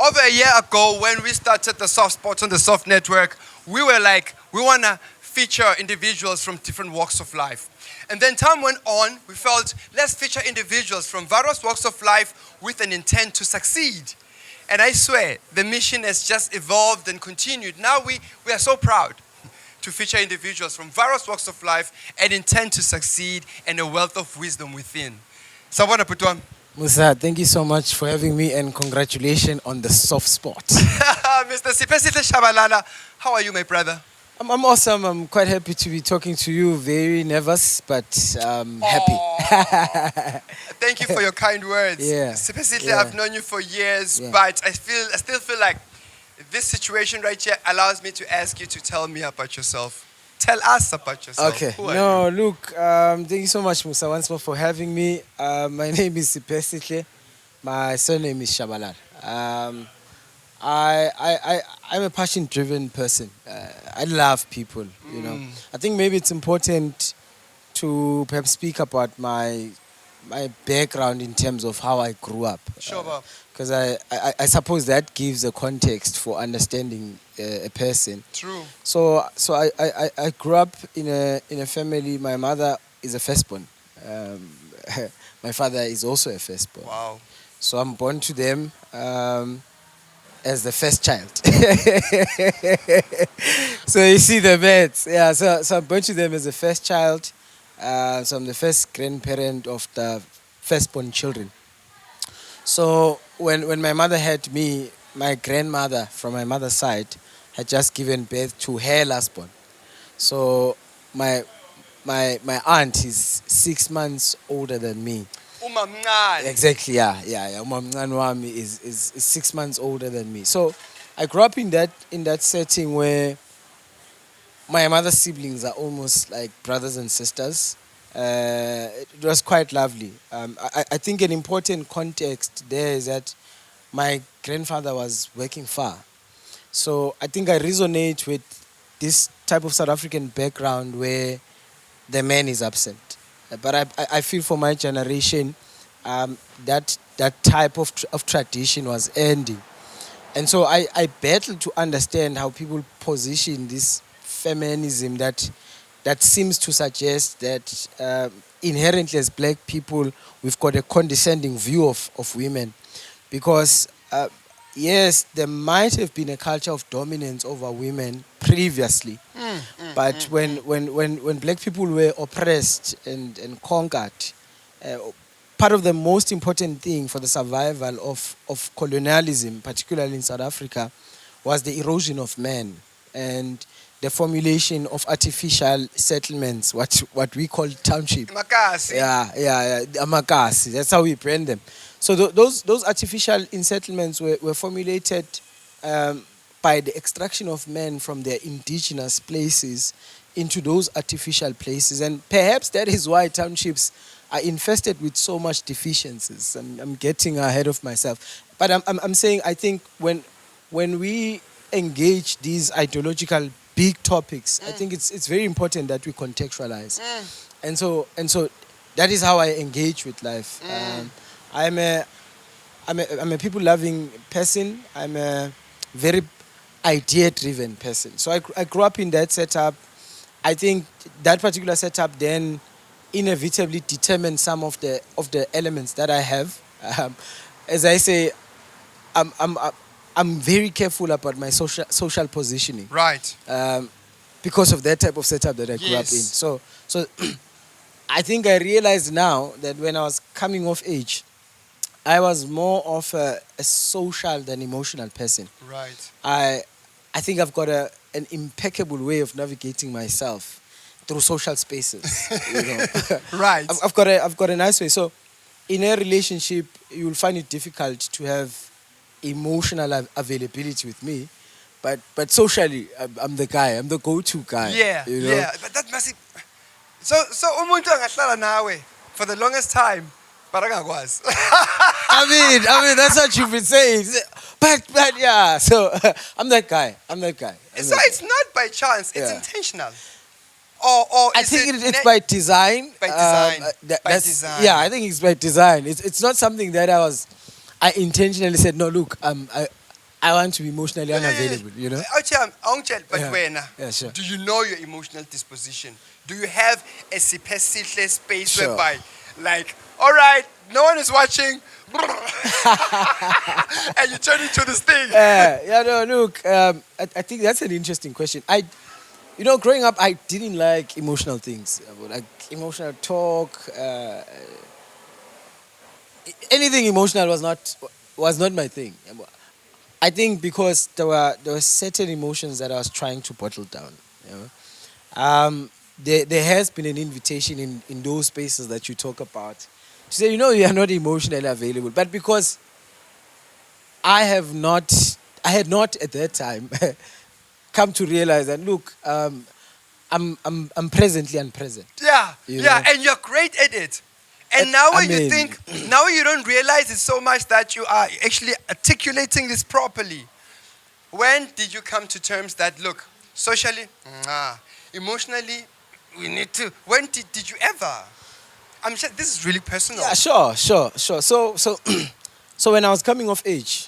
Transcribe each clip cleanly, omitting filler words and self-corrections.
Over a year ago, when we started the Soft Spot on the Soft Network, we were like, we want to feature individuals from different walks of life. And then time went on, we felt, let's feature individuals from various walks of life with an intent to succeed. And I swear, the mission has just evolved and continued. Now we are so proud to feature individuals from various walks of life and intent to succeed and a wealth of wisdom within. Sawubona Putwam. Musa, thank you so much for having me and congratulations on the soft spot. Mr. SIPHESIHLE Shabalala, how are you, my brother? I'm awesome. I'm quite happy to be talking to you. Very nervous, but happy. Thank you for your kind words. Yeah. SIPHESIHLE, Yeah. I've known you for years, Yeah. but I still feel like this situation right here allows me to ask you to tell me about yourself. Tell us about yourself. Okay. Who are No, you? look, thank you so much, Musa, once more for having me. My name is SIPHESIHLE. My surname is SHABALALA. I'm a passion-driven person. I love people, you know. I think maybe it's important to perhaps speak about my background in terms of how I grew up. Sure, Bob. Because I suppose that gives a context for understanding a person. True. So I grew up in a family. My mother is a firstborn. My father is also a firstborn. Wow. So I'm born to them as the first child. So you see the maths. Yeah, so I'm born to them as the first child. So I'm the first grandparent of the firstborn children. So when my mother had me, my grandmother from my mother's side had just given birth to her last born. So my aunt is 6 months older than me. Umamncane. Exactly, yeah. Umamncane wami is 6 months older than me. So I grew up in that setting where my mother's siblings are almost like brothers and sisters. It was quite lovely. I think an important context there is that my grandfather was working far. So I think I resonate with this type of South African background where the man is absent. But I feel for my generation, that type of tradition was ending. And so I battle to understand how people position this feminism that seems to suggest that inherently as black people, we've got a condescending view of women. Because, yes, there might have been a culture of dominance over women previously. But when black people were oppressed and conquered, part of the most important thing for the survival of colonialism, particularly in South Africa, was the erosion of men and the formulation of artificial settlements, what we call township. Makasi. Yeah, amakasi. That's how we brand them. So those artificial settlements were formulated by the extraction of men from their indigenous places into those artificial places. And perhaps that is why townships are infested with so much deficiencies. I'm getting ahead of myself. But I'm saying, I think when we engage these ideological big topics, I think it's very important that we contextualize. And so that is how I engage with life. I'm a people-loving person. I'm a very idea-driven person. So I grew up in that setup. I think that particular setup then inevitably determined some of the elements that I have. As I say, I'm very careful about my social positioning. Right. Because of that type of setup that I grew up in. So I think I realized now that when I was coming of age, I was more of a social than emotional person. Right. I think I've got an impeccable way of navigating myself through social spaces. You know? Right. I've got a nice way. So in a relationship, you'll find it difficult to have emotional availability with me, but socially, I'm the guy. I'm the go-to guy. Yeah, you know? yeah. But that must. So umuntu angahlala nawe for the longest time, but angakwazi. I mean, that's what you've been saying. But yeah. So I'm that guy. So it's not by chance. It's intentional. Or I think it's by design. By design. By design. Yeah, I think it's by design. It's not something that I intentionally said, no, look, I want to be emotionally unavailable, you know? But Yeah. wena, Yeah, sure. do you know your emotional disposition? Do you have a SIPHESIHLE space Sure. whereby, like, all right, no one is watching, and you turn into this thing? Yeah, no, look, I think that's an interesting question. Growing up, I didn't like emotional things, like emotional talk. Anything emotional was not my thing. I think because there were certain emotions that I was trying to bottle down. You know? There has been an invitation in those spaces that you talk about to say, you are not emotionally available, but because I had not at that time come to realize that look, I'm presently unpresent. Yeah, You yeah, know? and you're great at it. And now I when you mean- think, now you don't realize it so much that you are actually articulating this properly. When did you come to terms that, look, socially, emotionally, we need to, when did you ever? I'm sure this is really personal. Yeah, sure. So so when I was coming of age,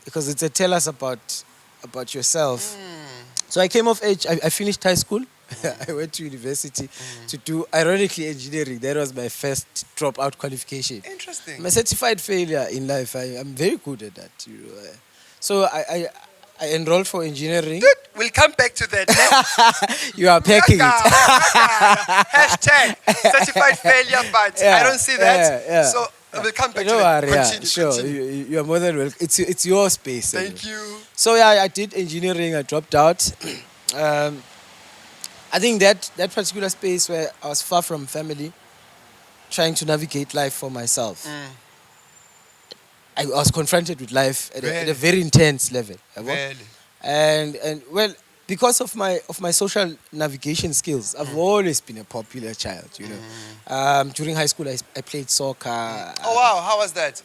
because it's a tell us about yourself. So I came of age. I finished high school. I went to university to do, ironically, engineering. That was my first dropout qualification. Interesting. I'm a certified failure in life. I'm very good at that. So I enrolled for engineering. Good. We'll come back to that. You are packing it. Hashtag certified failure, but I don't see that. Yeah. So we'll come back Don't to that. worry, yeah, Continue, sure. continue. You are more than welcome. It's your space. Thank you. So yeah, I did engineering. I dropped out. I think that particular space where I was far from family, trying to navigate life for myself. I was confronted with life at a very intense level. Really? And well, because of my social navigation skills, I've always been a popular child. During high school, I played soccer. Oh wow, how was that?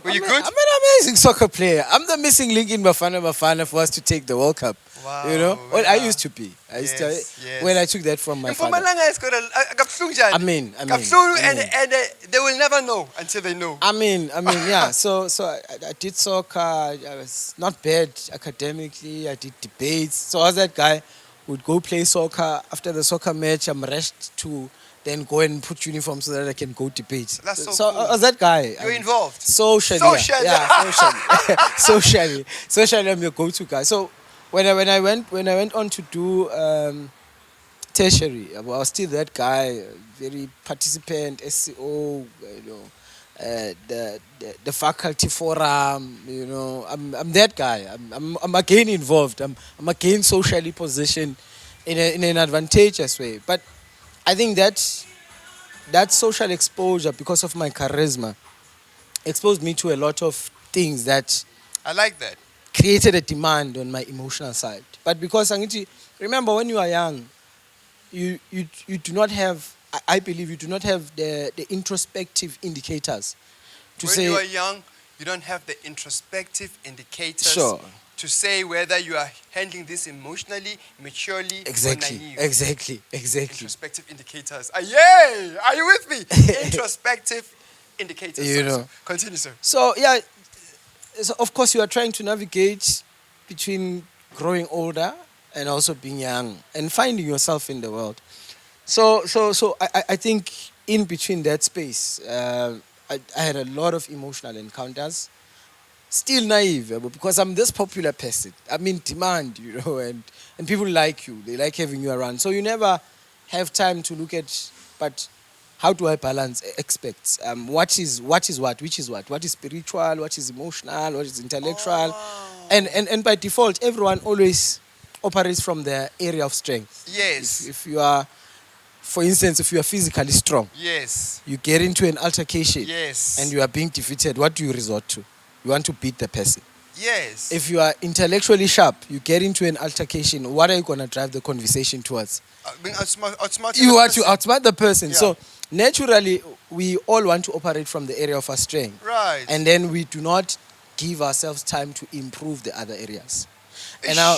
Were you good? I'm an amazing soccer player. I'm the missing link in Bafana for us to take the World Cup. Wow. Well, I Yeah. used to be. Yes. When I took that from my father. Mpumalanga has got a I mean. and they will never know until they know. I mean, yeah. So I did soccer. I was not bad academically. I did debates. So I was that guy who would go play soccer. After the soccer match, I'm rushed to then go and put uniform so that I can go debate. That's so cool. I was that guy. You're involved. Socially. Socially. Yeah, socially, I'm your go-to guy. So when I went on to do tertiary, I was still that guy, very participant, SCO, the faculty forum, I'm that guy. I'm again involved. I'm again socially positioned in an advantageous way. But I think that social exposure, because of my charisma, exposed me to a lot of things that I like that. created a demand on my emotional side. But because remember, when you are young, you do not have, I believe you do not have the introspective indicators to When say, you are young, you don't have the introspective indicators Sure. to say whether you are handling this emotionally, maturely, or naive. Exactly. Introspective indicators. Yay! Are you with me? Introspective indicators. You Sorry, know. sir. Continue, sir. So yeah, so of course you are trying to navigate between growing older and also being young and finding yourself in the world. So I think in between that space, I had a lot of emotional encounters. Still naive, because I'm this popular person. I'm in demand, and people like you. They like having you around. So you never have time to look at, but how do I balance aspects? What is what? Which is what? What is spiritual? What is emotional? What is intellectual? And by default, everyone always operates from their area of strength. Yes. If you are, for instance, if you are physically strong, Yes. you get into an altercation, Yes. and you are being defeated, what do you resort to? You want to beat the person. Yes. If you are intellectually sharp, you get into an altercation, what are you going to drive the conversation towards? Being outsmarted. You want to outsmart the person. Yeah. So naturally, we all want to operate from the area of our strength. Right. And then we do not give ourselves time to improve the other areas. And now,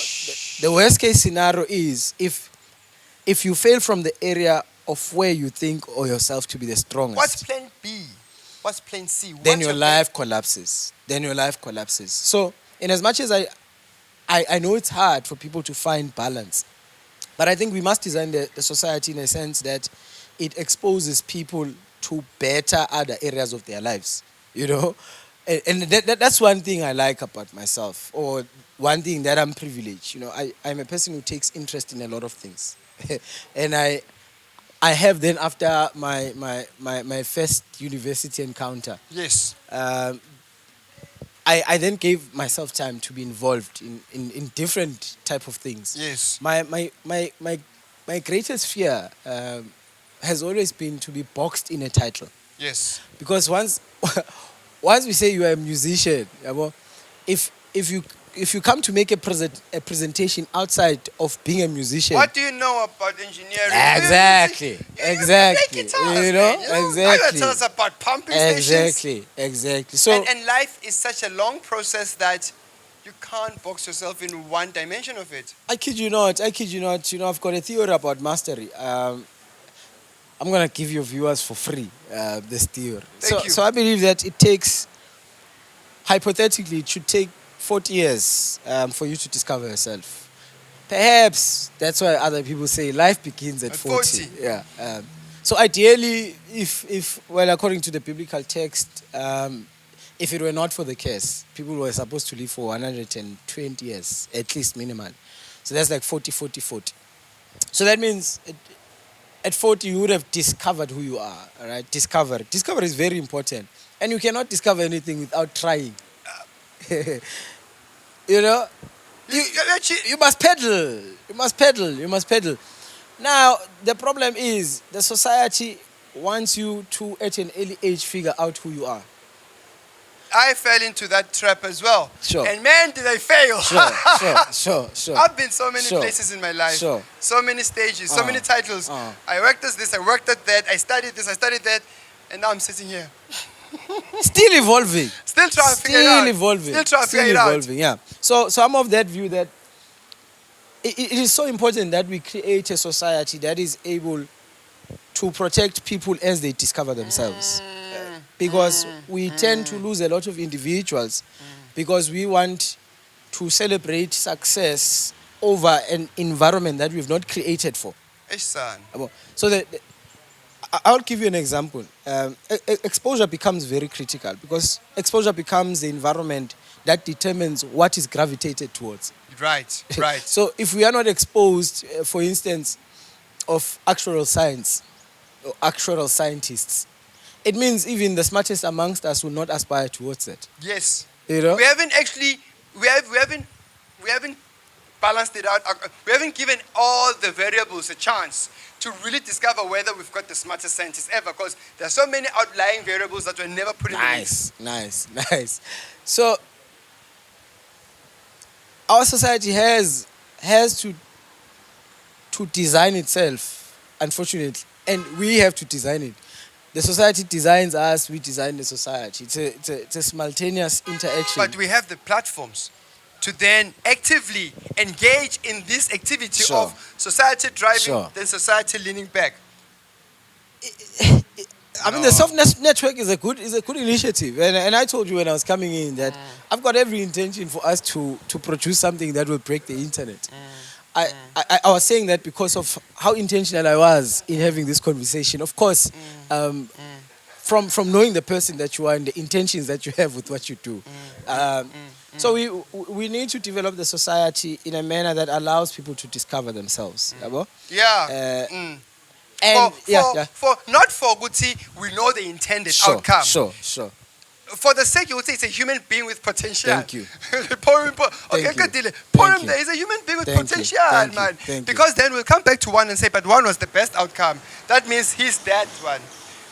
the worst case scenario is if you fail from the area of where you think or yourself to be the strongest. What's plan B? What's plan C? Then your life collapses. So in as much as I know it's hard for people to find balance, but I think we must design the society in a sense that it exposes people to better other areas of their lives, you know? And that's one thing I like about myself, or one thing that I'm privileged. You know, I'm a person who takes interest in a lot of things. And I have then, after my first university encounter, Yes. I then gave myself time to be involved in different type of things. Yes. My greatest fear has always been to be boxed in a title. Yes. Because once once we say you are a musician, yabo, if you come to make a presentation outside of being a musician, What do you know about engineering? exactly, Exactly. you know, exactly, Tell us about pumping exactly, stations. exactly. So And life is such a long process that you can't box yourself in one dimension of it. I kid you not. You know, I've got a theory about mastery. I'm gonna give your viewers for free this theory. Thank you. So I believe that it takes, hypothetically, it should take 40 years for you to discover yourself. Perhaps that's why other people say life begins at 40. 40. Yeah. So ideally, if well, according to the biblical text, if it were not for the curse, people were supposed to live for 120 years, at least minimal. So that's like 40, 40, 40. So that means at 40, you would have discovered who you are, all right? Discover is very important. And you cannot discover anything without trying. You know? You must pedal. You must pedal. Now, the problem is the society wants you to, at an early age, figure out who you are. I fell into that trap as well. Sure. And man, did I fail. Sure. I've been so many Sure. places in my life. Sure. So many stages, so many titles. Uh. I worked as this, I worked at that, I studied this, I studied that. And now I'm sitting here. Still evolving. Still trying to figure it out. Still trying to figure it out. Yeah. So I'm of that view that it is so important that we create a society that is able to protect people as they discover themselves. Because we tend to lose a lot of individuals because we want to celebrate success over an environment that we've not created for. Ish, son. So I'll give you an example. Exposure becomes very critical because exposure becomes the environment that determines what is gravitated towards. Right. So if we are not exposed, for instance, of actual science or actual scientists, it means even the smartest amongst us will not aspire towards that. Yes. You know? We haven't actually, we haven't balanced it out. We haven't given all the variables a chance to really discover whether we've got the smartest scientists ever, because there are so many outlying variables that were never put in the mix. Nice. So our society has to design itself, unfortunately, and we have to design it. The society designs us, we design the society. It's a simultaneous interaction. But we have the platforms to then actively engage in this activity Sure. of society driving, Sure. then society leaning back. I mean, the soft network is a good initiative, and I told you when I was coming in that I've got every intention for us to produce something that will break the internet. I was saying that because of how intentional I was in having this conversation. Of course, from knowing the person that you are and the intentions that you have with what you do. So we need to develop the society in a manner that allows people to discover themselves. Yabo? Yeah. And for not for Guti, we know the intended outcome. Sure. For the sake, you would say it's a human being with potential. Thank you. Pour him there. He's a human being with potential, man. Because then we'll come back to one and say, but one was the best outcome. That means he's that one.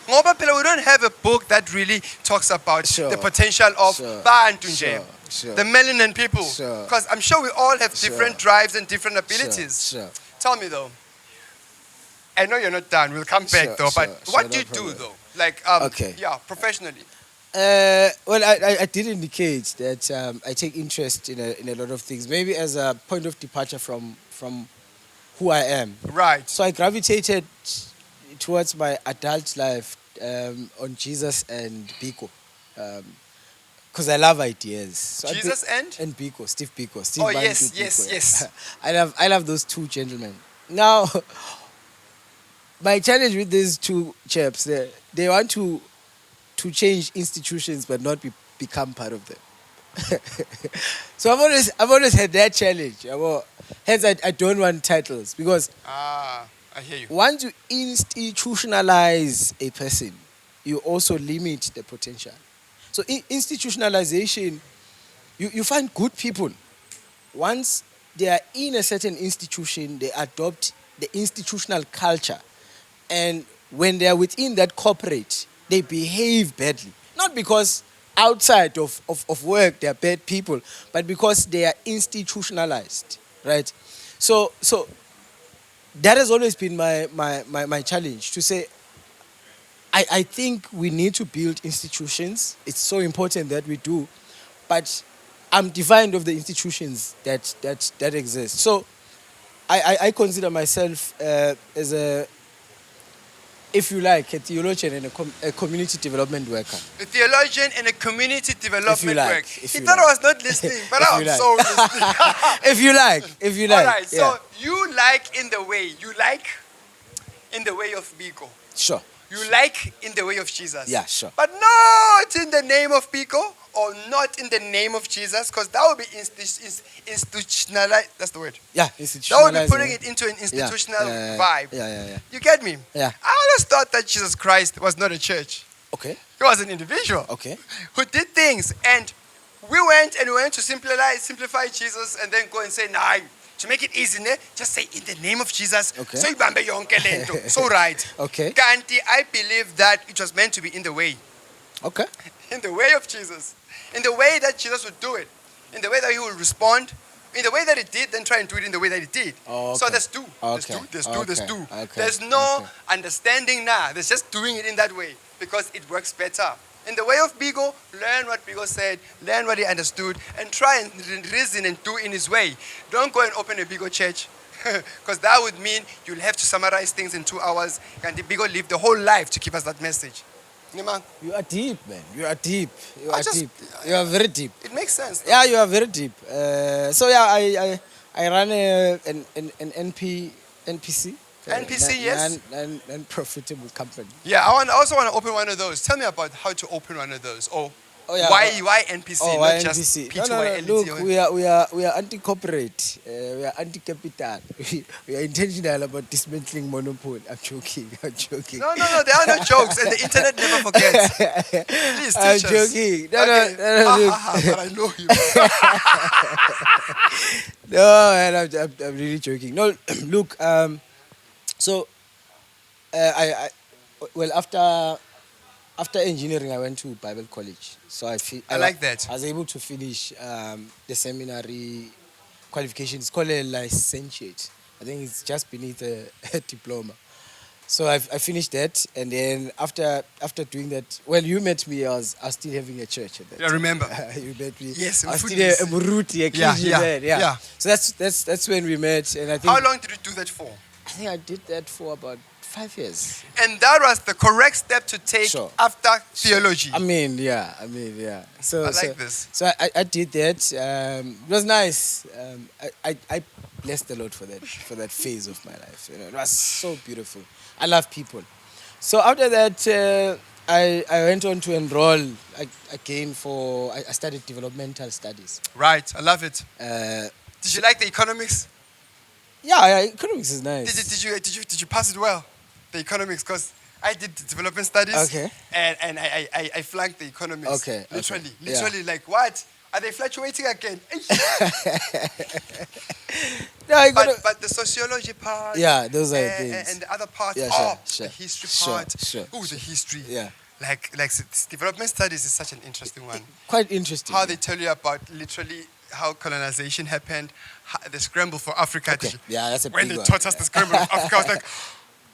Ngoba phela we don't have a book that really talks about the potential of Bantu nje, the melanin people. Because I'm sure we all have different drives and different abilities. Tell me though. I know you're not done. We'll come back though. But what do you do though? Like, professionally. Well, I did indicate that I take interest in a lot of things. Maybe as a point of departure from who I am. Right. So I gravitated towards my adult life on Jesus and Biko. because I love ideas. So Jesus and? Biko, Steve Biko, Steve. Oh, Bantu yes, Biko, yes, yeah. yes. I love those two gentlemen. Now, my challenge with these two chaps, they want to change institutions but not become part of them. So I've always had that challenge. Hence, I don't want titles because I hear you. once you institutionalize a person, you also limit the potential. So institutionalization, you find good people. Once they are in a certain institution, they adopt the institutional culture. And when they are within that corporate, they behave badly. Not because outside of work they are bad people, but because they are institutionalized, right? So that has always been my challenge to say, I think we need to build institutions. It's so important that we do, but I'm defined of the institutions that exist. So I consider myself as a, if you like, a theologian and a community development worker. A theologian and a community development worker. He thought like. I was not listening, but I'm so listening. If you like. All right, yeah. so you like in the way of Biko. Sure. You like in the way of Jesus. Yeah, sure. But not in the name of Biko or not in the name of Jesus, because that would be institutionalized. That's the word. Yeah, That institutionalized. would be putting it into an institutional vibe. Yeah. You get me? Yeah. I always thought that Jesus Christ was not a church. Okay. He was an individual. Okay. Who did things. And we went to simplify Jesus and then go and say, nah, to make it easy, just say in the name of Jesus. Okay. So ibambe yonke lento. So right. Okay. Kanti, I believe that it was meant to be in the way. Okay. In the way of Jesus. In the way that Jesus would do it. In the way that he would respond. In the way that he did, then try and do it in the way that he did. Oh, okay. So there's two. Okay. There's two. Okay. There's no understanding now. There's just doing it in that way because it works better. In the way of Bigo, learn what Bigo said, learn what he understood, and try and reason and do in his way. Don't go and open a Bigo church, because that would mean you'll have to summarize things in 2 hours, and the Bigo lived the whole life to give us that message. You are deep, man. You are deep. Deep. You are very deep. It makes sense. Though. Yeah, you are very deep. So yeah, I run an NPC. NPC, yes. Non-profitable company. Yeah, I also want to open one of those. Tell me about how to open one of those. Yeah, why NPC, not why just NPC? P2YLT? Look, we are anti-corporate. We are anti-capital. We are intentional about dismantling monopoly. I'm joking. No, there are no jokes, and the internet never forgets. Please teach us. I'm joking. No, but I know you. No, man, I'm really joking. No, look. So, after engineering, I went to Bible college. So I like that. I was able to finish the seminary qualification. It's called a licentiate. I think it's just beneath a diploma. So I finished that, and then after doing that, well, you met me. I was still having a church at that. Yeah, remember? You met me. Yes, I was still a Muruti, a clergy man. Yeah. So that's when we met, and I think. How long did you do that for? I think I did that for about 5 years. And that was the correct step to take after theology. I mean, yeah. So I like this. So I did that. It was nice. I blessed the Lord for that phase of my life. It was so beautiful. I love people. So after that, I went on to enroll again I studied developmental studies. Right, I love it. Did you like the economics? Yeah, economics is nice. Did you pass it well, the economics? Because I did development studies. Okay. And I flanked the economics. Okay. Literally, like what? Are they fluctuating again? No, but the sociology part. Yeah, those are things. And the other part. Yeah, the history part. Oh, the history. Yeah. Like development studies is such an interesting one. Quite interesting. How they tell you about literally how colonization happened, the scramble for Africa. Okay. Yeah, that's a when big they one. taught us the scramble for Africa, I was like,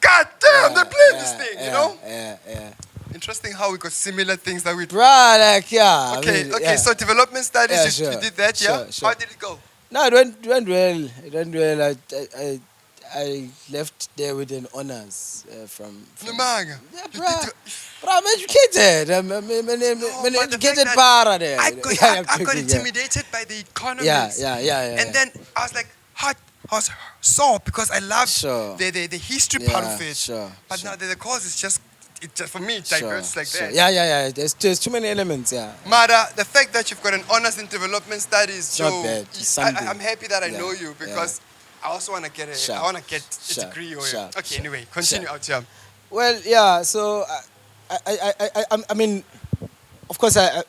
God damn, they're playing this thing, you know? Yeah. Interesting how we got similar things that we. Bruh, like, yeah. Okay. So development studies, you did that, yeah? Sure. How did it go? No, it went well. It went well. I left there with an honors from Namaga. yeah, You bruh. did But I'm educated. I'm an but the educated fact that para there. I I'm got joking, yeah. intimidated by the economics. Yeah. And then I was like, hot. I was sore because I loved Sure. the history part of Yeah, it. sure, But sure. now the course is just, for me, it Sure, diverts like sure. that. Yeah. There's too many elements, yeah. Mada, the fact that you've got an honors in development studies, It's not bad. It's something. I'm happy that I Yeah, know you because I also want to get Sure. I want to get Sure, a degree. Or sure, okay, sure, anyway, continue sure. out here. Well, yeah. So I mean, of course, I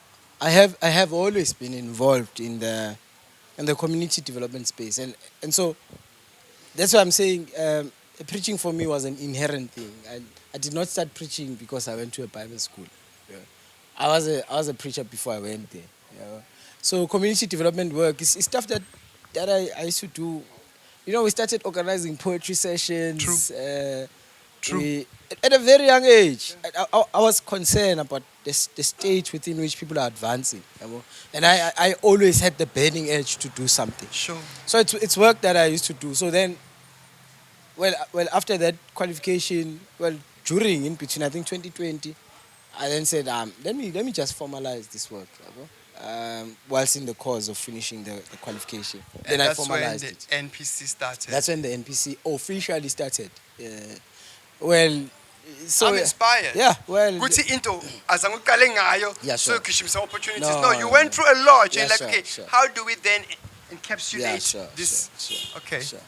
have always been involved in the community development space, and so that's why I'm saying preaching for me was an inherent thing. I did not start preaching because I went to a Bible school. Yeah. I was a preacher before I went there. Yeah. So community development work is stuff that I used to do. You know, we started organizing poetry sessions. True. At a very young age, I was concerned about the stage within which people are advancing. You know? And I always had the burning urge to do something. Sure. So it's work that I used to do. So then, well, after that qualification, during in between, I think 2020, I then said, let me just formalize this work. You know? Whilst in the course of finishing the qualification. And Then I that's when formalized the it. NPC started. That's when the NPC officially started. Well, so I'm inspired. Yeah, well. Kuthi into azanguqale ngayo Yeah, sure. so gishimisa opportunities. No, No, you went through a lot. You're Yeah, like, sure, okay, sure. how do we then encapsulate Yeah, sure, this? sure. Okay. Sure.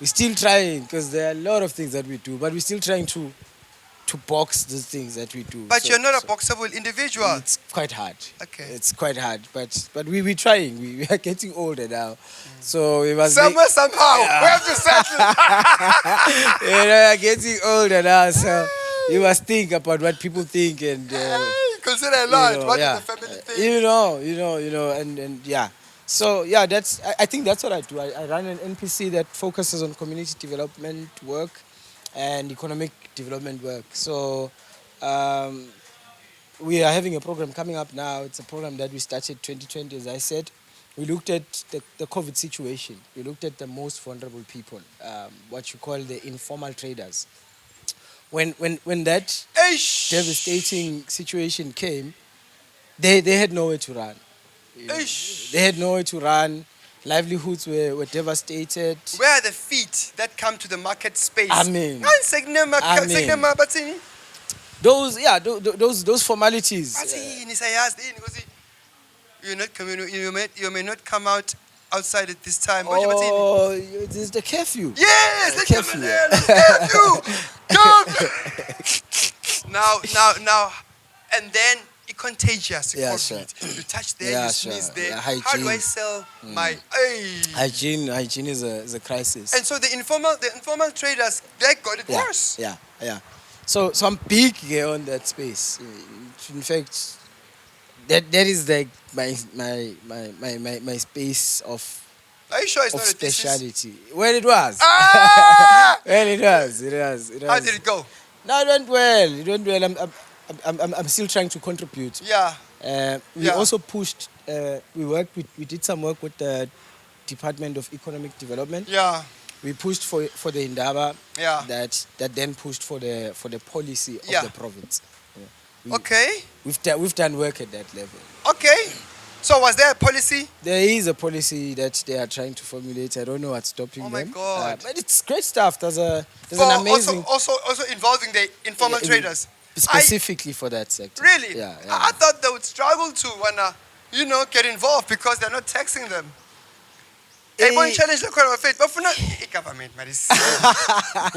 We're still trying because there are a lot of things that we do, but we're still trying to box the things that we do. But So- you're not a so boxable individual. It's quite hard. Okay. It's quite hard, but we're trying. We are getting older now, so we must. Somewhere, somehow, we have to settle. We are getting older now, so you must think about what people think and. Consider a lot. You know, What yeah. is the family thing? You know, and yeah. So yeah, I think that's what I do. I run an NPC that focuses on community development work and economic development work. So we are having a program coming up now. It's a program that we started 2020, as I said. We looked at the COVID situation. We looked at the most vulnerable people, what you call the informal traders. When that Eish. devastating situation came, they had nowhere to run. You know, Eish. they had nowhere to run. Livelihoods were devastated. Where are the feet that come to the market space? I mean, those formalities. You may not come out outside at this time. Oh, it's the curfew. Yes, The curfew. Now, and then it contagious. Yeah, COVID. sure. You touch there, Yeah, you sure. sneeze there. Yeah, How do I hygiene. sell my? Hey. Hygiene is a crisis. And so the informal traders, they got it worse. Yeah. So I'm big here on that space. In fact, that is like my space of Are you sure it's not a thesis? speciality. Well, it was. Ah! Well, it was. How did it go? No, it went well. I'm still trying to contribute. Yeah. We also pushed. We did some work with the Department of Economic Development. Yeah. We pushed for the Indaba. Yeah. That then pushed for the policy of Yeah. the province. Okay. We've done work at that level. Okay. So was there a policy? There is a policy that they are trying to formulate. I don't know what's stopping them. Oh my God. But it's great stuff. There's an For amazing also involving the informal traders. specifically for that sector. Really? Yeah. I thought they would struggle to wanna, get involved because they're not taxing them. They won't challenge the court of faith, but for not government, man.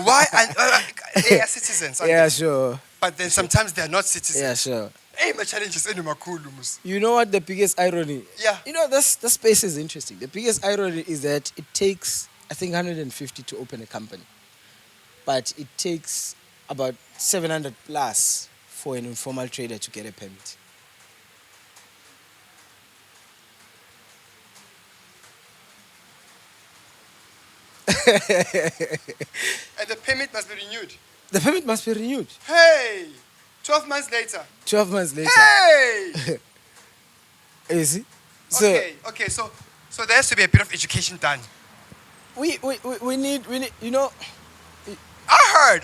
Why? And they are citizens. aren't Yeah, they? sure. But then sometimes they are not citizens. Yeah, sure. Hey, my challenges in Makulu. You know what the biggest irony? Yeah. You know, this space is interesting. The biggest irony is that it takes, I think, 150 to open a company. But it takes about 700 plus for an informal trader to get a permit. And the permit must be renewed. The permit must be renewed. Hey, 12 months later. 12 months later. Hey. You see? So Okay. So there has to be a bit of education done. we need, you know, heard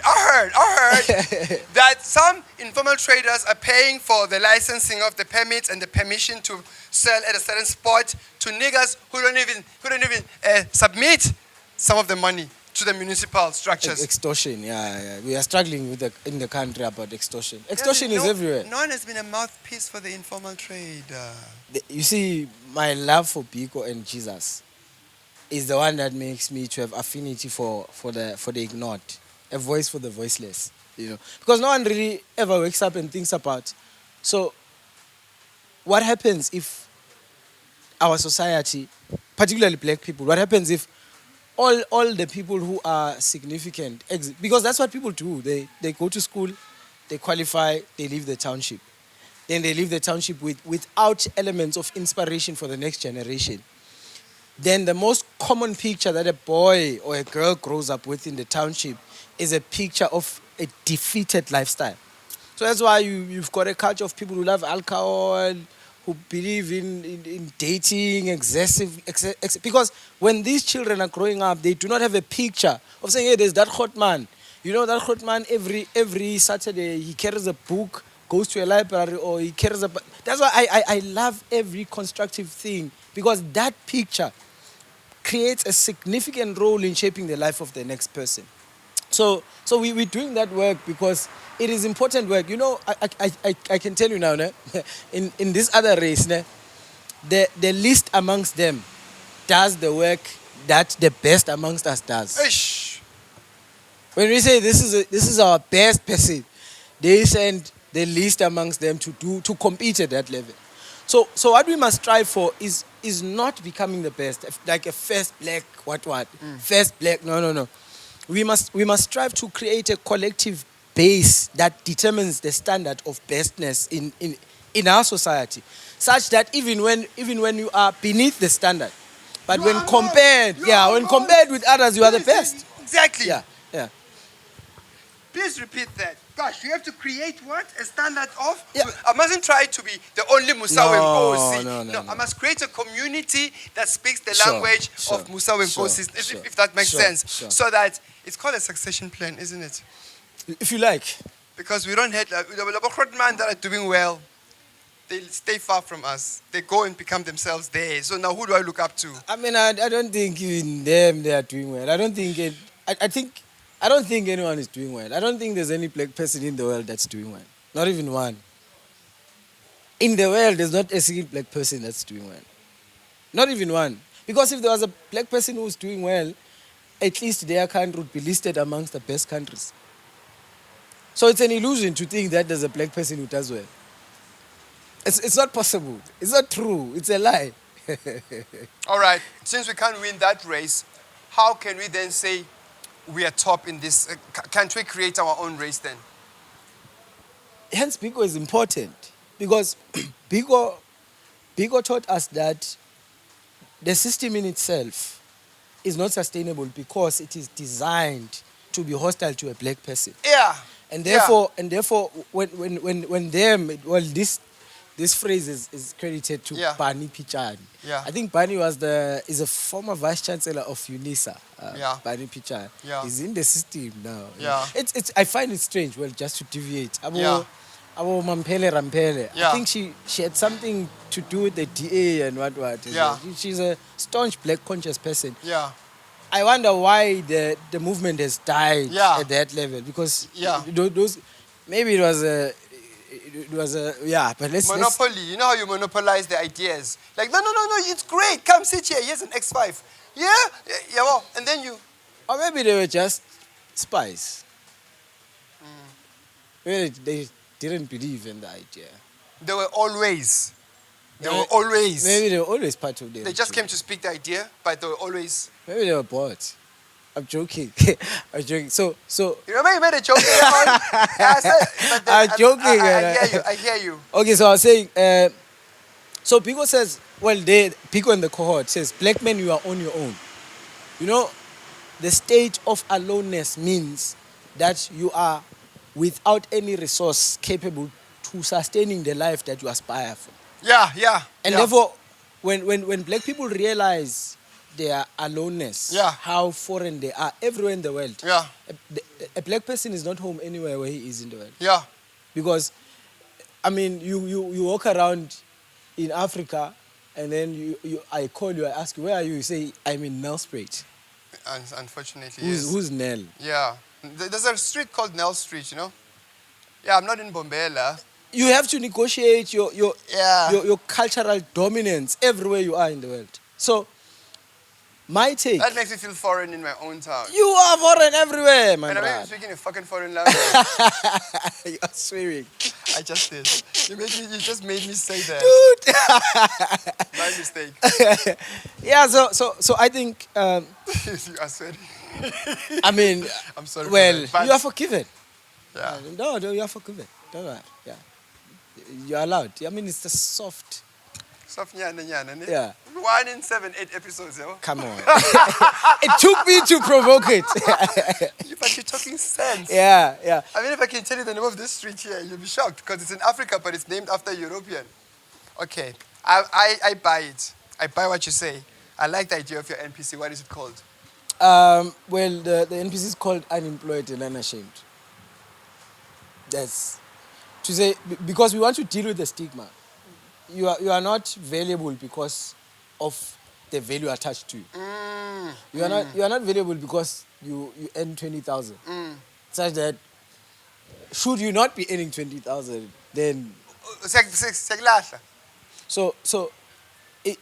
that some informal traders are paying for the licensing of the permits and the permission to sell at a certain spot to niggas who don't even submit some of the money to the municipal structures. Extortion, yeah. We are struggling with in the country about extortion. Extortion is everywhere. No one has been a mouthpiece for the informal trade. You see, my love for Biko and Jesus is the one that makes me to have affinity for the ignored, a voice for the voiceless. Because no one really ever wakes up and thinks about. So, what happens if our society, particularly black people, what happens if all the people who are significant, because that's what people do. They go to school, they qualify, they leave the township. Then they leave the township without elements of inspiration for the next generation. Then the most common picture that a boy or a girl grows up with in the township is a picture of a defeated lifestyle. So that's why you've got a culture of people who love alcohol, who believe in dating, excessive, because when these children are growing up, they do not have a picture of saying, hey, there's that hot man. That hot man, every Saturday, he carries a book, goes to a library, or he carries a... That's why I love every constructive thing, because that picture creates a significant role in shaping the life of the next person. So we're doing that work because it is important work. I can tell you now, in this other race, the least amongst them does the work that the best amongst us does. Ish. When we say this is our best person, they send the least amongst them to compete at that level. So what we must strive for is not becoming the best, like a first black first black. No. We must strive to create a collective base that determines the standard of bestness in our society, such that even when you are beneath the standard, but when compared with others, you are the best. Exactly. Yeah. Please repeat that. Gosh, you have to create what? A standard of? Yeah. I mustn't try to be the only Musawe Nkosi. No. I must create a community that speaks the Sure, language sure, of Musawe Nkosi, sure, if that makes sense. Sure. So that it's called a succession plan, isn't it? If you like. Because we don't have the men that are doing well. They stay far from us. They go and become themselves there. So now who do I look up to? I mean, I don't think in them they are doing well. I don't think anyone is doing well. I don't think there's any black person in the world that's doing well. Not even one. In the world, there's not a single black person that's doing well. Not even one. Because if there was a black person who's doing well, at least their country would be listed amongst the best countries. So it's an illusion to think that there's a black person who does well. It's not possible. It's not true. It's a lie. All right. Since we can't win that race, how can we then say we are top in this? Can't we create our own race then? Hence, Biko is important because Biko taught us that the system in itself is not sustainable because it is designed to be hostile to a black person. Yeah. And therefore, when this phrase is credited to Bani Pichani. Yeah. I think Bani is a former vice chancellor of UNISA. Bani Pichani. Yeah. He's in the system now. Yeah. I find it strange. Well, just to deviate. Yeah. Mampele Rampele. Yeah. I think she had something to do with the DA and what. Yeah. She's a staunch black conscious person. Yeah. I wonder why the movement has died at that level because those maybe it was a but let's monopoly. You know how you monopolize the ideas? Like no, it's great. Come sit here. Here's an X5. Yeah, well, and then you. Or maybe they were just spies. Maybe they didn't believe in the idea. They were always. Maybe they were always part of the They just came to speak the idea, but they were always. Maybe they were bored. I'm joking. I'm joking. So. You remember you made a joke on? I'm joking. I hear you. Okay, so I was saying. So Pico says, Pico in the cohort says, black men, you are on your own. The state of aloneness means that you are without any resource capable to sustaining the life that you aspire for. Yeah. And therefore, when black people realize their aloneness, how foreign they are everywhere in the world, a black person is not home anywhere where he is in the world. Yeah. Because, I mean, you walk around in Africa, and then I call you, I ask you, where are you? You say, I'm in Nelspruit. Unfortunately, Who's Nell? Yeah. There's a street called Nell Street, you know? Yeah, I'm not in Bombela. You have to negotiate your Yeah. cultural dominance everywhere you are in the world. So, my take. That makes me feel foreign in my own town. You are foreign everywhere, man. And I'm even speaking a fucking foreign language. You are swearing. I just did. You just made me say that. Dude. My mistake. Yeah, so I think, You are swearing. I mean, I'm sorry. well, for that, you are forgiven. yeah. No, you are forgiven. Don't worry. Yeah. You're allowed. I mean, it's the soft. Soft nyana, ne? Yeah. 1 in 7, 8 episodes, yo. Come on. It took me to provoke it. But you're talking sense. Yeah. I mean, if I can tell you the name of this street here, you'll be shocked because it's in Africa, but it's named after a European. Okay, I buy it. I buy what you say. I like the idea of your NPC. What is it called? Well, the NPC is called unemployed and unashamed. That's to say because we want to deal with the stigma. You are not valuable because of the value attached to you. You are not valuable because you earn 20,000. Such that should you not be earning 20,000, then so it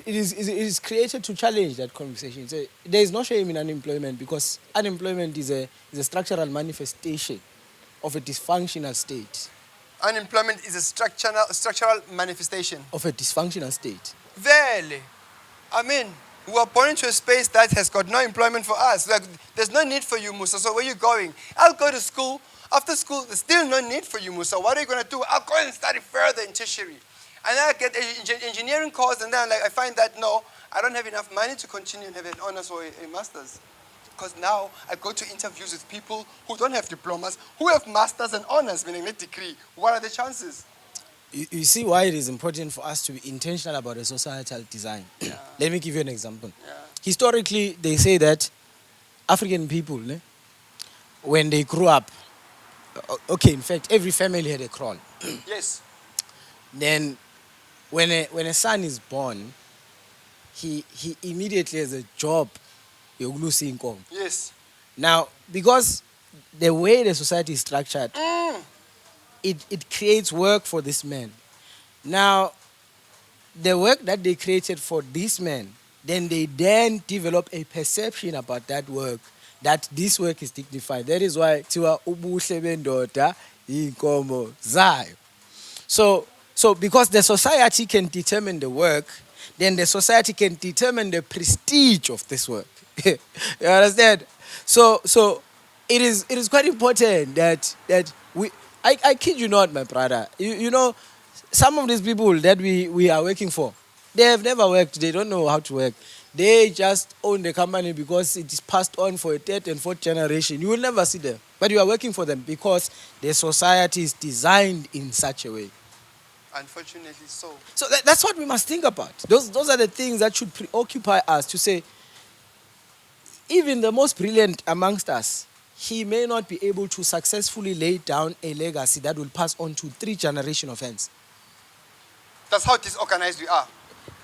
is created to challenge that conversation. So there is no shame in unemployment because unemployment is a structural manifestation of a dysfunctional state. Unemployment is a structural manifestation Of a dysfunctional state. Really? I mean, we are born into a space that has got no employment for us. Like, there's no need for you, Musa. So where are you going? I'll go to school. After school, there's still no need for you, Musa. What are you going to do? I'll go and study further in tertiary. And then I get an engineering course, and then I find that, no, I don't have enough money to continue and have an honors or a master's. Because now I go to interviews with people who don't have diplomas, who have masters and honors, meaning a degree. What are the chances? You see why it is important for us to be intentional about a societal design. Yeah. Let me give you an example. Yeah. Historically, they say that African people, when they grew up, okay, in fact, every family had a kraal. Yes. Then, when a son is born, he immediately has a job. Yes. Now, because the way the society is structured, it creates work for this man. Now, the work that they created for this man, then they develop a perception about that work, that this work is dignified. That is why tiwa ubuhle bendoda inkomo zayo. So because the society can determine the work, then the society can determine the prestige of this work. You understand? So it is quite important that I kid you not, my brother. You know, some of these people that we are working for, they have never worked. They don't know how to work. They just own the company because it is passed on for a third and fourth generation. You will never see them. But you are working for them because the society is designed in such a way. Unfortunately so. So that's what we must think about. Those are the things that should preoccupy us to say, even the most brilliant amongst us, he may not be able to successfully lay down a legacy that will pass on to 3 generations of hands. That's how disorganized we are.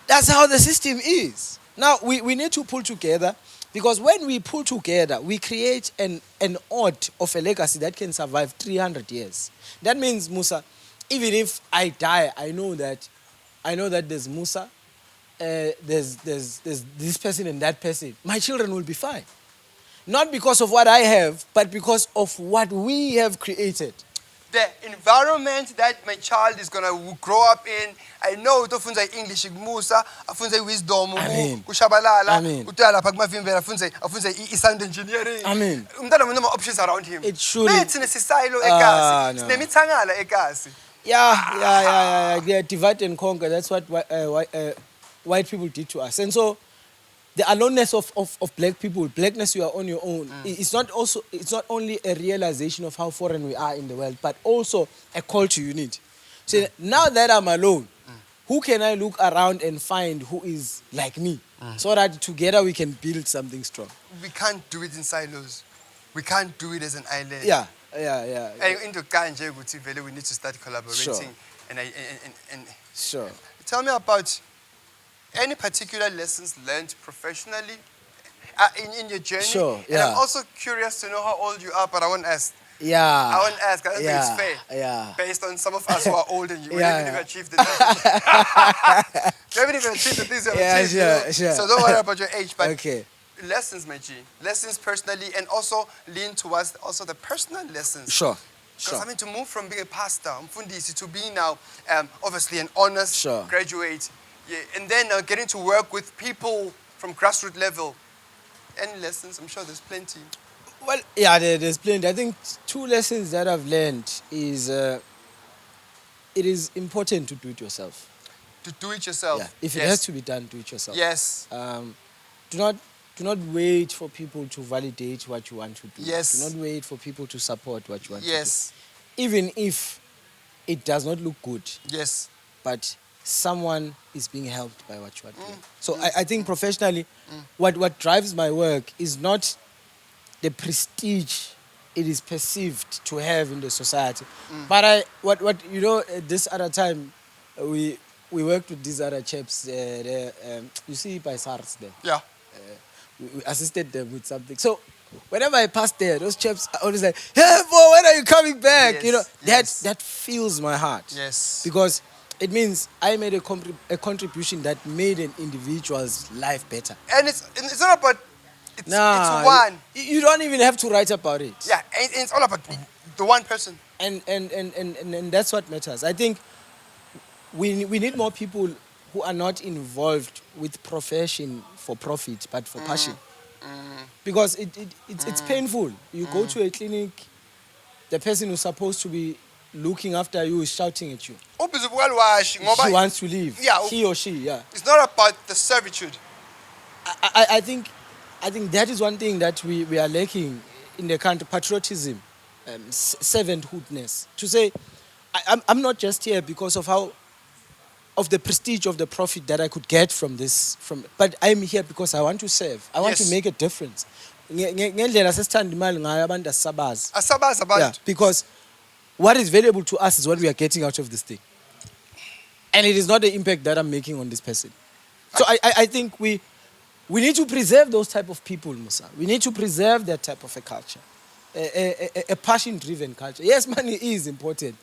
That's how the system is. Now, we need to pull together, because when we pull together, we create an odd of a legacy that can survive 300 years. That means, Musa, even if I die, I know that there's Musa, there's this person and that person. My children will be fine. Not because of what I have, but because of what we have created. The environment that my child is going to grow up in, I know utofunza English Musa, afunza wisdom, SHABALALA, utala pagmavimvela afunza sound engineering. Amen. Umntana unama options around him. It should. It's in a SIPHESIHLE ekasi. Sinemithangala ekasi. Yeah. They are divide and conquer. That's what white people did to us. And so the aloneness of black people, blackness, you are on your own. It's not only a realization of how foreign we are in the world, but also a culture you need. So now that I'm alone, who can I look around and find who is like me? So that together we can build something strong. We can't do it in silos. We can't do it as an island. Yeah. And into kanje ukuthi vele we need to start collaborating. Sure. And Sure. tell me about any particular lessons learned professionally in your journey. Sure, And yeah. I'm also curious to know how old you are, but I won't ask. Yeah. I won't ask. I don't think it's fair. Yeah. Based on some of us who are old and you Yeah, haven't even yeah. achieved the things. You haven't even achieved the things you have Yeah, achieved. sure, sure. So don't worry about your age. But Okay. lessons, my G. Lessons personally, and also lean towards also the personal lessons. Sure. Because Sure. I mean, to move from being a pastor, Mfundisi, to being now obviously an honors Sure. graduate, yeah, and then getting to work with people from grassroots level. Any lessons? I'm sure there's plenty. Well, yeah, there's plenty. I think 2 lessons that I've learned is it is important to do it yourself. To do it yourself. Yeah. If it Yes. has to be done, do it yourself. Yes. Do not wait for people to validate what you want to do. Yes. Do not wait for people to support what you want Yes. to do. Even if it does not look good, Yes. but someone is being helped by what you are doing. So I think professionally, what drives my work is not the prestige it is perceived to have in the society. But this other time, we worked with these other chaps. You see by SARS there. Yeah. We assisted them with something. So whenever I pass there, those chaps are always like, "Hey, boy, when are you coming back?" Yes, You know, yes. that fills my heart. Yes. Because it means I made a contribution that made an individual's life better. And it's not about it's Nah, one. you don't even have to write about it. Yeah, and it's all about the one person. And that's what matters. I think we need more people who are not involved with profession for profit, but for passion. Because it's painful. You go to a clinic, the person who's supposed to be looking after you is shouting at you. He wants to leave. Yeah. He or she, yeah. It's not about the servitude. I think that is one thing that we are lacking in the country: patriotism, servanthoodness. To say, I'm not just here because of the prestige of the profit that I could get from this, but I'm here because I want to serve. I want Yes. to make a difference. Ngendlela sesithanda imali ngayo abantu asisabazi. Asabazi abantu. Yeah, because what is valuable to us is what we are getting out of this thing. And it is not the impact that I'm making on this person. So I think we need to preserve those type of people, Musa. We need to preserve that type of a culture. A passion-driven culture. Yes, money is important.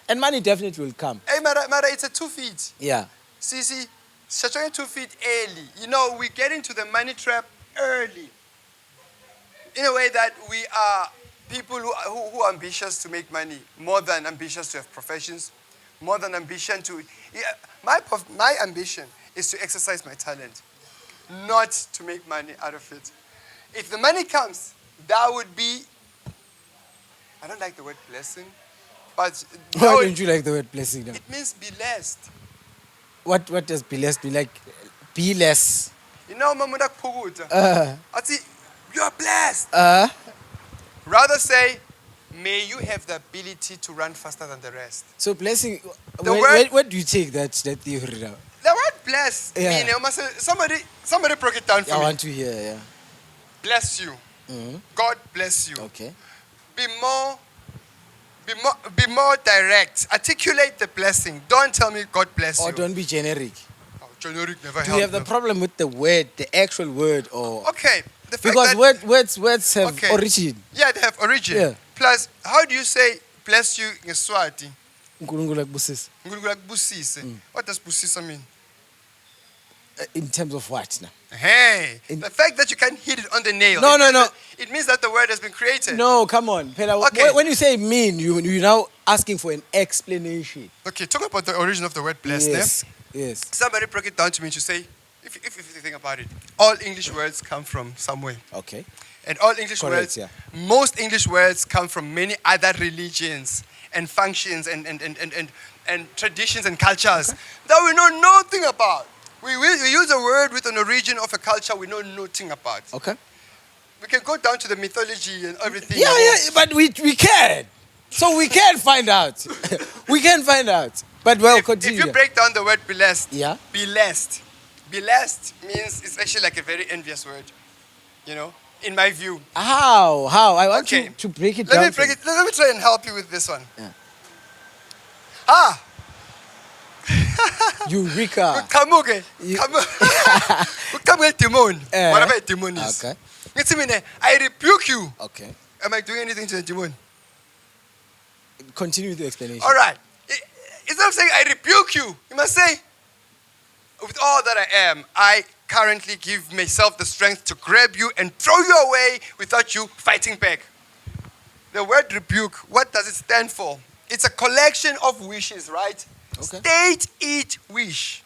And money definitely will come. Hey, Mara, it's a 2 feet. Yeah. See, Shachonga 2 feet early. You know, we get into the money trap early. In a way that we are people who are ambitious to make money, more than ambitious to have professions, more than ambition to... Yeah, my ambition is to exercise my talent, not to make money out of it. If the money comes, that would be... I don't like the word blessing, but... Why don't you like the word blessing now? It means be blessed. What does blessed mean? Like, be less. You know, Mamunda Puguta. I say, you are blessed. Rather say, may you have the ability to run faster than the rest. So blessing, word- where do you take that theory now? The word bless, Yeah. meaning, somebody broke it down for I me. want to hear, yeah. Bless you. God bless you. Okay. Be more direct. Articulate the blessing. Don't tell me God bless Or you. don't be generic. Oh, generic never Do you have the helped. problem with the word, the actual word, or... Okay. The fact Because that, words have Okay. origin. Yeah, they have origin. Yeah. Plus, how do you say bless you in Swati? Nkulunkulu akubusise. What does busisa mean? In terms of what now? Hey, In- the fact that you can hit it on the nail. No, it means no. that- It means that the word has been created. No, come on. Phela, Okay. when you say mean, you're now asking for an explanation. Okay, talk about the origin of the word blessed. Yes. Yes. Somebody broke it down to me to say, if you think about it, all English words come from somewhere. Okay. And all English Correct, words, yeah. most English words come from many other religions and functions and traditions and cultures that we know nothing about. We use a word with an origin of a culture we know nothing about. Okay. We can go down to the mythology and everything. Yeah, but we can. So we can find out. We can find out. But well, If continue. you break down the word blessed, Yeah. blessed means it's actually like a very envious word, you know? in my view. How? I want Okay. you to break it Let down. me break it. Let me try and help you with this one. Yeah. Ah, Eureka. uqhamuke. You- Uqhamuke demon. Whatever a demon is. Okay. Ngithi mina, I rebuke you. Okay. Am I doing anything to the demon? Continue with the explanation. All right. Instead of saying I rebuke you, you must say, with all that I am, I currently give myself the strength to grab you and throw you away without you fighting back. The word rebuke, what does it stand for? It's a collection of wishes, right? Okay. State each wish.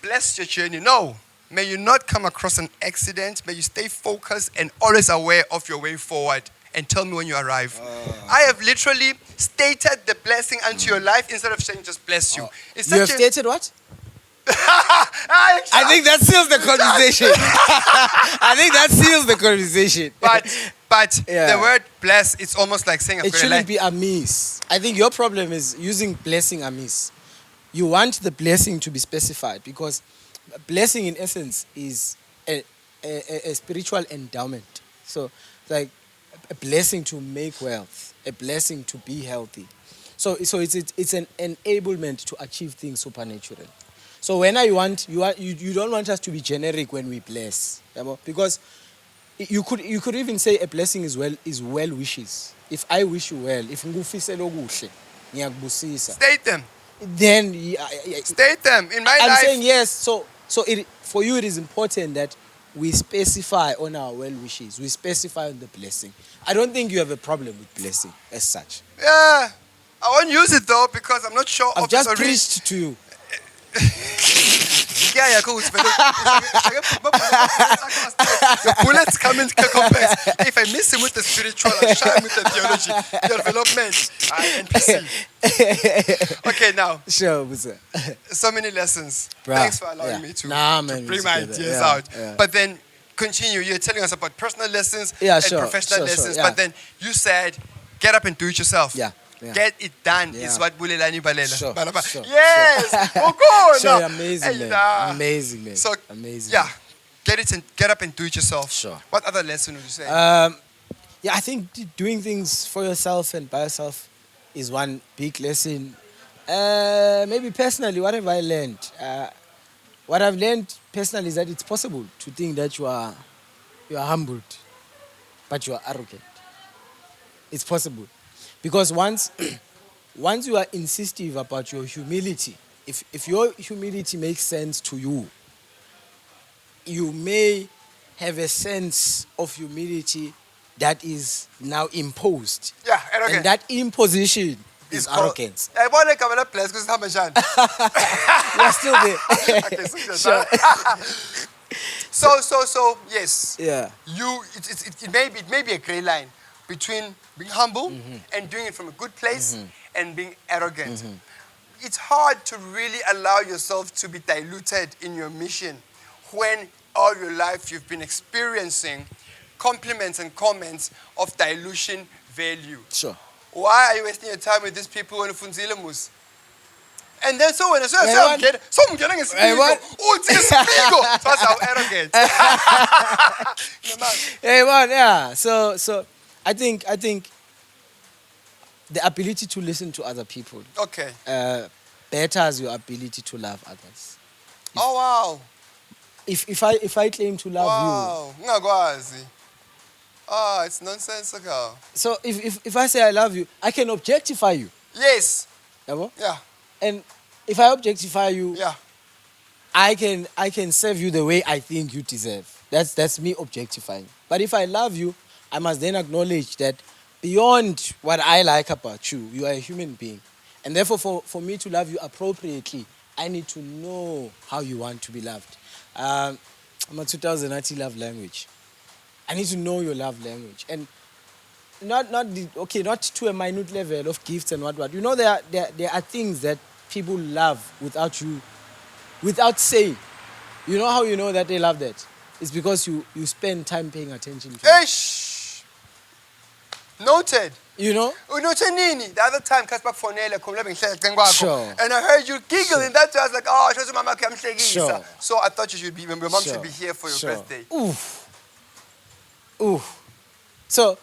Bless your journey. No. May you not come across an accident. May you stay focused and always aware of your way forward. And tell me when you arrive. I have literally stated the blessing unto your life instead of saying just bless you. It's You have such a- stated what? I think that seals the conversation. I think that seals the conversation. But Yeah. the word bless, it's almost like saying I've It got a shouldn't life. be amiss. I think your problem is using blessing amiss. You want the blessing to be specified because blessing in essence is a spiritual endowment. So like a blessing to make wealth, a blessing to be healthy. So it's an enablement to achieve things supernaturally. So when you don't want us to be generic when we bless, yabo? Because you could even say a blessing is well wishes. If I wish you well, if ngufisela okuhle, ngiyakubusisa. State them. Then State them. In my I'm life, saying yes. So for you it is important that we specify on our well wishes. We specify on the blessing. I don't think you have a problem with blessing as such. yeah. I won't use it though because I'm not sure I've of just the preached to you. Yeah, cool. The bullets come in complex. If I miss him with the spiritual, I shine him with the theology, development, NPC. Okay, now, Sure, Busa. so many lessons. Bruh, Thanks for allowing yeah. me to Man, bring it's my together. ideas Yeah, out. yeah. But then continue. You're telling us about personal lessons Yeah, and sure, professional sure, lessons. yeah. But then you said, get up and do it yourself. Yeah, yeah. Get it done Yeah. is what Bulelani Balela. Sure, Balaba. sure, Yes! Oh, go! Sure, No. amazing, Hey, man. nah. Amazing, man. So, Amazing. yeah, get up and do it yourself. Sure. What other lesson would you say? Yeah, I think doing things for yourself and by yourself is one big lesson. Maybe personally, what have I learned? What I've learned personally is that it's possible to think that you are humbled, but you are arrogant. It's possible. Because once you are insistive about your humility, if your humility makes sense to you, you may have a sense of humility that is now imposed. Yeah, arrogant. And that imposition is called- arrogance. I want to come and bless because I'm a Jean. You're still there. Okay, Sure. So yes. Yeah. It may be a grey line between being humble and doing it from a good place and being arrogant. It's hard to really allow yourself to be diluted in your mission when all your life you've been experiencing compliments and comments of dilution value. Sure. Why are you wasting your time with these people when ufunzile mus? And then so when I say Hey, I'm what? getting I'm getting a Hey, what? speaker. Oh, it's a speaker. So that's how arrogant. You know, man. Hey, man, yeah. So I think the ability to listen to other people Okay. betters your ability to love others. Oh wow. If I claim to love Wow. Ngakwazi. Oh, it's nonsensical. you, so if I say I love you, I can objectify you. Yes. Yabo? Yeah. And if I objectify you, Yeah. I can serve you the way I think you deserve. That's me objectifying. But if I love you, I must then acknowledge that beyond what I like about you, you are a human being. And therefore, for me to love you appropriately, I need to know how you want to be loved. I'm a 2090 love language. I need to know your love language. And not to a minute level of gifts and what. You know, there are things that people love without saying. You know how you know that they love that? It's because you spend time paying attention to it. Eish. Noted. You know? Unoche nini? The other time Casper Fonele khumla bengihleka kwakho. Sure. And I heard you giggle and that's why I was like, oh, shows mama Sure. kamhlekisa. So I thought your mom Sure. should be here for your Sure. birthday. Oof. Ooh. So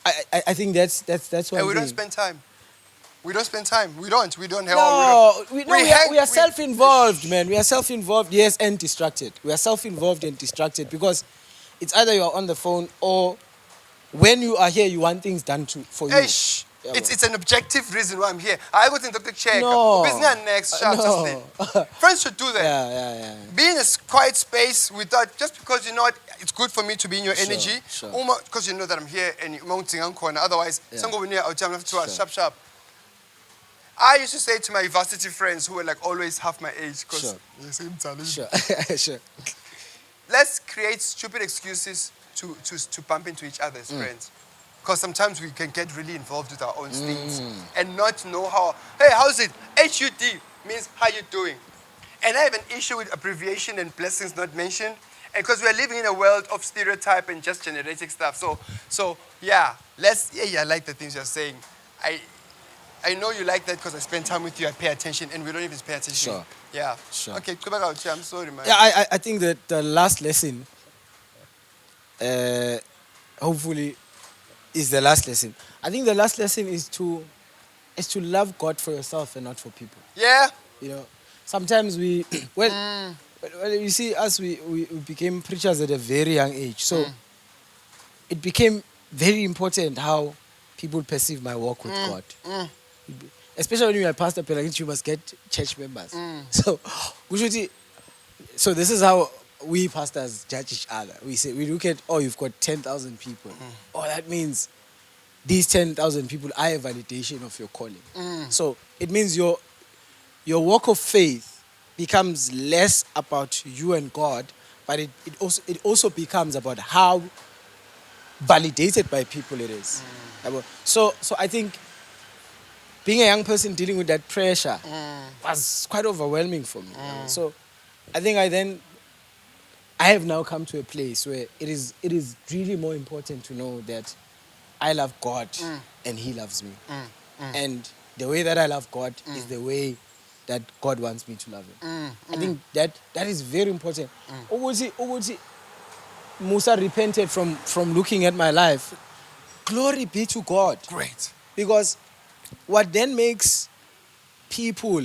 I think that's one And we don't thing. spend time. We don't spend time. We don't. We don't have. No, we are we- self-involved, man. We are self-involved, yes, and distracted. We are self-involved and distracted because it's either you are on the phone or when you are here, you want things done for you. Eish. Yeah, It's an objective reason why I'm here. I go think Dr. Check. No. Business next. No. Friends should do that. Yeah. Be in a quiet space without, just because you know what, it's good for me to be in your Sure, energy. sure. Because you know that I'm here and otherwise, Yeah. some go in here, I'll jump to us, Sure. sharp. I used to say to my university friends who were like always half my age, because Sure. Sure. let's create stupid excuses to bump into each other as friends. Because sometimes we can get really involved with our own things and not know how, hey, how's it? HUD means how you doing. And I have an issue with abbreviation and blessings not mentioned. And because we're living in a world of stereotype and just generic stuff. So yeah, I like the things you're saying. I know you like that because I spend time with you, I pay attention, and we don't even pay attention. Sure. Yeah. Sure. Okay, go back out here. I'm sorry, man. Yeah, I think that the last lesson, hopefully, is the last lesson. I think the last lesson is to love God for yourself and not for people. Yeah? You know, sometimes we, well, you see, us, we became preachers at a very young age. So it became very important how people perceive my walk with God. Especially when you are pastor, you must get church members. So this is how we pastors judge each other. We look at, you've got 10,000 people. That means these 10,000 people are a validation of your calling. So it means your walk of faith becomes less about you and God, but it also becomes about how validated by people it is. So I think being a young person dealing with that pressure was quite overwhelming for me. So I think I have now come to a place where it is really more important to know that I love God and He loves me. And the way that I love God is the way that God wants me to love Him. I think that is very important. Ukuthi Musa repented from looking at my life. Glory be to God. Great. Because what then makes people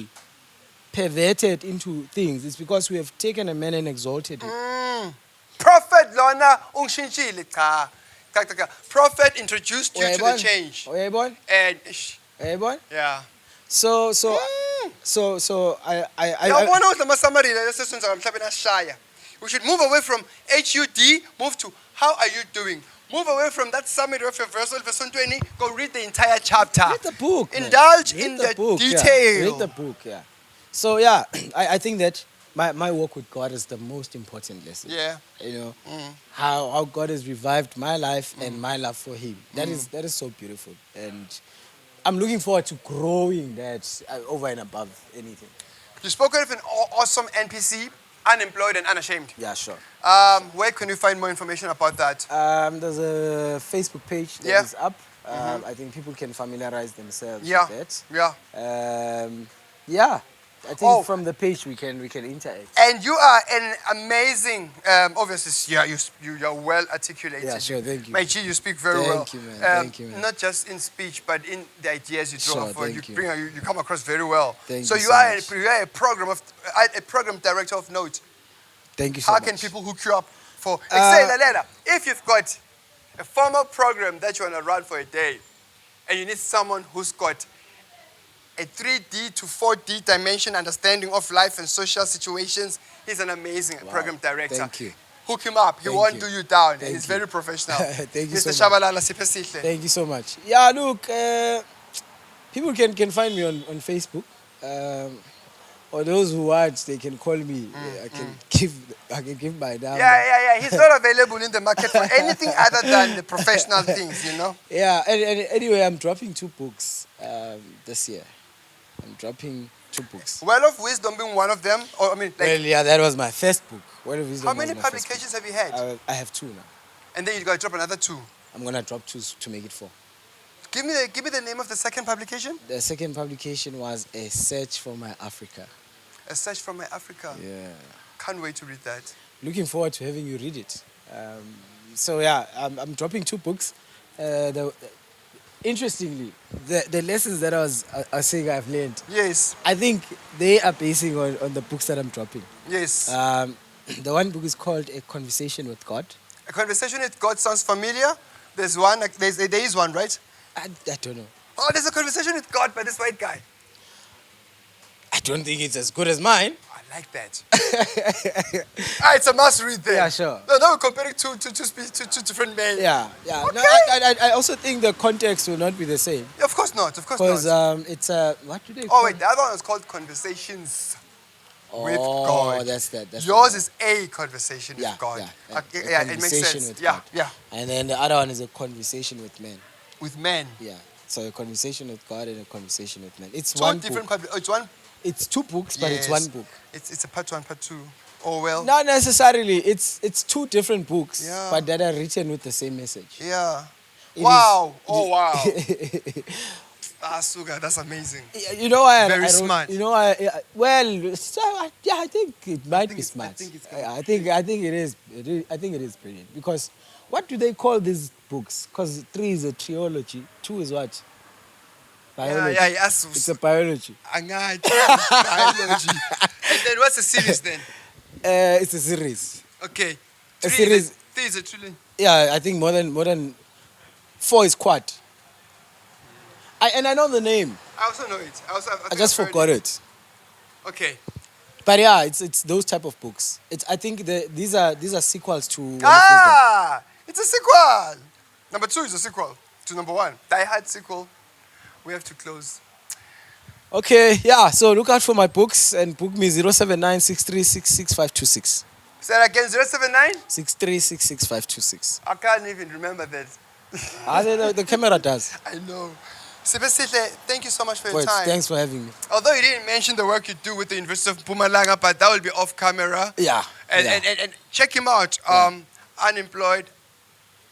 perverted into things is because we have taken a man and exalted him. Prophet Lona Ungshintshile cha. Prophet introduced you to the change. Uyayibona? And Uyayibona? yeah. So I Yabona ukuthi lamasamari la sesenza ngamhlabeni ashaya. We should move away from HUD, move to how are you doing? Move away from that summary of your verse 20, go read the entire chapter. read the book. man. Indulge Read in the book, detail. Yeah. Read the book, yeah. So yeah, I think that my walk with God is the most important lesson. Yeah. You know, how God has revived my life and my love for Him. That is so beautiful. And I'm looking forward to growing that over and above anything. You spoke of an awesome NPC, unemployed and unashamed. Yeah, sure. Where can you find more information about that? There's a Facebook page that is up. I think people can familiarize themselves with that. Yeah. I think from the page we can interact. And you are an amazing, obviously, you're well articulated. Yeah, sure, thank you. My G, you speak very well. Thank you, man. Thank you, man. Not just in speech, but in the ideas you draw Sure, forward. thank you. You come across very well. Thank so you you so are much. you are a program director of note. Thank you so How much. can people hook you up for? Say later, if you've got a formal program that you want to run for a day, and you need someone who's got a 3D to 4D dimension understanding of life and social situations, he's an amazing program director. Thank you. Hook him up. He Thank won't you. do you down. Thank And he's you. very professional. Thank you Mr. so much. SHABALALA, SIPHESIHLE. Thank you so much. Yeah, look, people can find me on Facebook. Or those who want, they can call me. I can give my number. Yeah. He's not available in the market for anything other than the professional things, you know? Yeah, and anyway, I'm dropping 2 books this year. I'm dropping 2 books. Well of Wisdom being one of them. Or, I mean, like, Well, yeah, that was my first book. Well of Wisdom how was many my first publications have you had? book. I have 2 now. And then you got to drop another 2. I'm gonna drop 2 to make it 4. Give me the name of the second publication. The second publication was A Search for My Africa. A Search from My Africa. Yeah. Can't wait to read that. Looking forward to having you read it. So yeah, I'm dropping 2 books. Interestingly, the lessons that I was saying I've learned, Yes. I think they are basing on the books that I'm dropping. Yes. The one book is called A Conversation with God. A Conversation with God sounds familiar. There's one. There is one, right? I don't know. Oh, there's a conversation with God by this white guy. I don't think it's as good as mine. I like that. It's a must read there. Yeah, sure. No, we're comparing two different men. Yeah. Okay. No, I also think the context will not be the same. Of course not. Of course Because not. it's what do they Oh call wait, the other one is called Conversations with Oh, God. that's that. That's Yours the is a conversation Yeah, with God. yeah, Okay, a yeah, it makes conversation sense. with Yeah, God. yeah. And then the other one is A Conversation with Men. With men. Yeah. So A Conversation with God and A Conversation with Men. It's Two one different. book. It's one. It's 2 books, but it's Yes. 1 book. It's a part 1, part 2. Oh well. Not necessarily. It's 2 different books, Yeah. but that are written with the same message. Yeah. It Wow. is- Oh wow. Suga, that's amazing. You know why? Very I wrote, smart. You know why? Well, so, yeah, I think it might be it's- I smart. think it's I think it is. I think it is brilliant because what do they call these books? Because 3 is a trilogy, 2 is what? Biology. Yeah, yes. It's a biology. Biology. And then what's the series then? It's a series. Okay. A series. 3 is a trilogy. Yeah, I think more than 4 is quad. I know the name. I also know it. I just forgot it. Okay. But yeah, it's those type of books. I think these are sequels to. One of It's a sequel. Number 2 is a sequel to number 1. Die Hard sequel. We have to close. Okay, yeah. So look out for my books and book me 079 Say that again, 079? 6366 I can't even remember that. The camera does. I know. SIPHESIHLE, thank you so much for your Wait, time. thanks for having me. Although you didn't mention the work you do with the University of Mpumalanga, but that will be off camera. Yeah. And, yeah. and check him out. Unemployed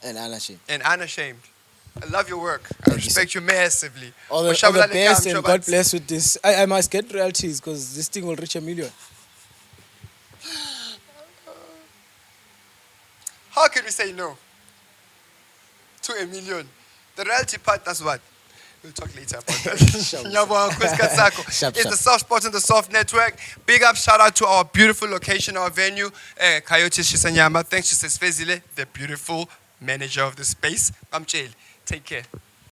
And unashamed. and unashamed. I love your work. I respect you massively. All the Shabalala best Kam, and Shobat. God bless with this. I must get royalties because this thing will reach 1 million. How can we say no to 1 million? The royalty part, that's what? We'll talk later about that. Nyabonga, Nkosikazi sakho. Sharp, It's sharp. the Soft Spot on the Soft Network. Big up, shout out to our beautiful location, our venue, Coyote Shisanyama. Thanks to SIPHESIHLE, the beautiful manager of the space. I'm Jail. Take care.